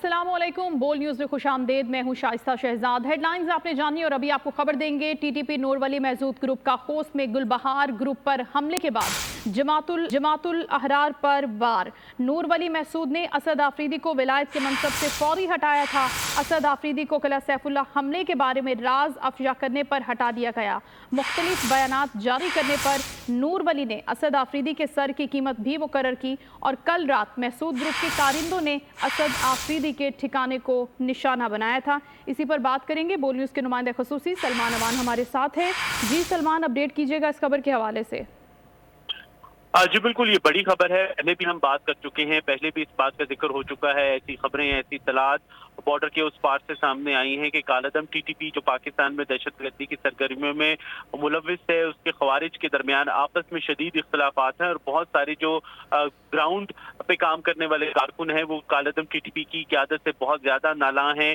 अस्सलामुअलैकुम, बोल न्यूज़ में खुशामदीद। मैं हूं शाइस्ता शहजाद। हेडलाइंस आपने जानी और अभी आपको खबर देंगे। टीटीपी नूरवली महसूद ग्रुप का खोस्त में गुलबहार ग्रुप पर हमले के बाद जमातुल अहरार पर वार। नूरवली महसूद ने असद आफरीदी को विलायत के मनसब से फौरी हटाया था। असद आफरीदी को किला सैफुल्लाह हमले के बारे में राज अफशा करने पर हटा दिया गया। मुख्तलिफ बयानात जारी करने पर नूरवली ने असद आफरीदी के सर की कीमत भी मुकर्रर की और कल रात महसूद ग्रुप के कारिंदों ने असद आफरीदी के ठिकाने को निशाना बनाया था। इसी पर बात करेंगे। बोल न्यूज़ के नुमाइंदे खसूसी सलमान अमान हमारे साथ है। जी सलमान, अपडेट कीजिएगा इस खबर के हवाले से। जी बिल्कुल, ये बड़ी खबर है। पहले भी हम बात कर चुके हैं, पहले भी इस बात का जिक्र हो चुका है। ऐसी खबरें, ऐसी इत्तलात बॉर्डर के उस पार से सामने आई हैं कि कालादम टीटीपी जो पाकिस्तान में दहशतगर्दी की सरगर्मियों में मुलव्विस है, उसके खवारिज के दरमियान आपस में शदीद इख्तलाफात हैं और बहुत सारे जो ग्राउंड पे काम करने वाले कारकुन हैं वो कालादम टीटीपी की क़यादत से बहुत ज्यादा नालां हैं।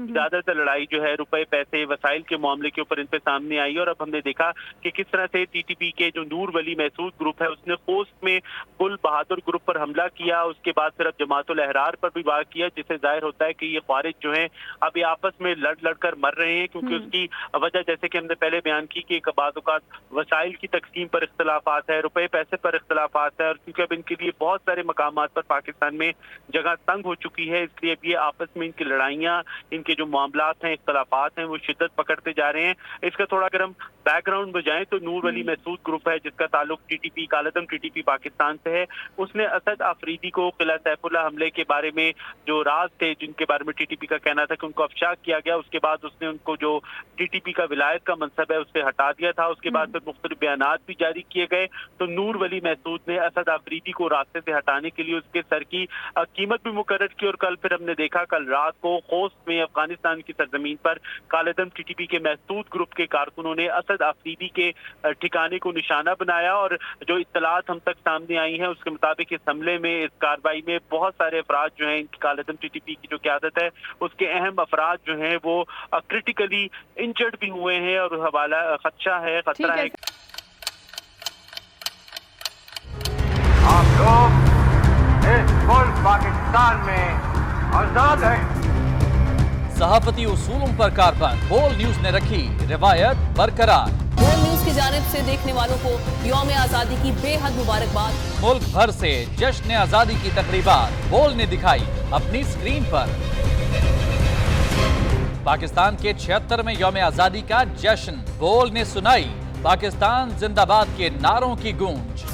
ज्यादातर लड़ाई जो है रुपए, पैसे, वसाइल के मामले के ऊपर इन पे सामने आई और अब हमने देखा कि किस तरह से टीटीपी के जो नूरवली महसूद ग्रुप है उसने खोस्त में गुल बहादुर ग्रुप पर हमला किया। उसके बाद फिर अब जमातुल अहरार पर भी वार किया, जिससे जाहिर होता है कि ये ख्वारिज जो हैं अब ये आपस में लड़ कर मर रहे हैं, क्योंकि उसकी वजह जैसे कि हमने पहले बयान की कि बाज़-औक़ात वसाइल की तकसीम पर इख्तलाफात है, रुपए पैसे पर इख्तलाफात है और क्योंकि अब इनके लिए बहुत सारे मकामात पर पाकिस्तान में जगह तंग हो चुकी है, इसलिए अब ये आपस में इनकी लड़ाइयाँ, इनके जो मामलात हैं, इख्तलाफात हैं, वो शिद्दत पकड़ते जा रहे हैं। इसका थोड़ा अगर हम बैकग्राउंड में जाएं तो नूरवली महसूद ग्रुप है जिसका ताल्लुक टीटीपी, कालादम टीटीपी पाकिस्तान से है। उसने असद आफरीदी को किला सैफुल्लाह हमले के बारे में जो राज थे, जिनके बारे में टीटीपी का कहना था कि उनको अफशा किया गया, उसके बाद उसने उनको जो टीटीपी का विलायत का मनसब है उससे हटा दिया था। उसके बाद फिर मुख्तलिफ बयानात भी जारी किए गए। तो नूरवली महसूद ने असद आफरीदी को रास्ते से हटाने के लिए उसके सर की कीमत भी मुकर्रर की और कल फिर हमने देखा, कल रात को खोस्त में अफगानिस्तान की सरजमीन पर कालादम टीटीपी के महसूद ग्रुप के कारकुनों ने असद आफरीदी के ठिकाने को निशाना बनाया और जो इत्तलात हम तक सामने आई हैं उसके मुताबिक इस हमले में, इस कार्रवाई में बहुत सारे अफराद जो हैं, कालादम टीटीपी की जो क़यादत है उसके अहम अफराद जो हैं वो क्रिटिकली इंजर्ड भी हुए हैं और हवाला खदशा है, खतरा है। आप लोग इस मुल्क पाकिस्तान में आजाद हैं। सहाफती उसूलों पर कारबंद। बोल न्यूज ने रखी रिवायत बरकरार। बोल न्यूज की जानिब से देखने वालों को यौम आजादी की बेहद मुबारकबाद। मुल्क भर से जश्न आजादी की तकरीबात बोल ने दिखाई अपनी स्क्रीन पर। पाकिस्तान के 76 में यौम आजादी का जश्न बोल ने सुनाई पाकिस्तान जिंदाबाद के नारों की गूंज।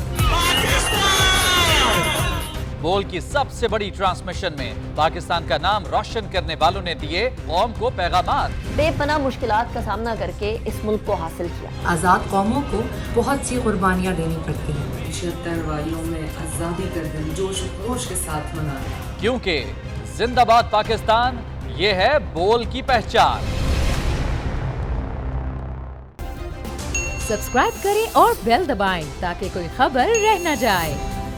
बोल की सबसे बड़ी ट्रांसमिशन में पाकिस्तान का नाम रोशन करने वालों ने दिए कौम को पैगामात। बेपनाह मुश्किलात का सामना करके इस मुल्क को हासिल किया। आजाद कौमों को बहुत सी कुर्बानियां देनी पड़ती हैं। 76 वालियों में आजादी का दिन जोश खरोश के साथ मना, क्योंकि जिंदाबाद पाकिस्तान ये है बोल की पहचान। सब्सक्राइब करें और बेल दबाएं ताकि कोई खबर रह न जाए।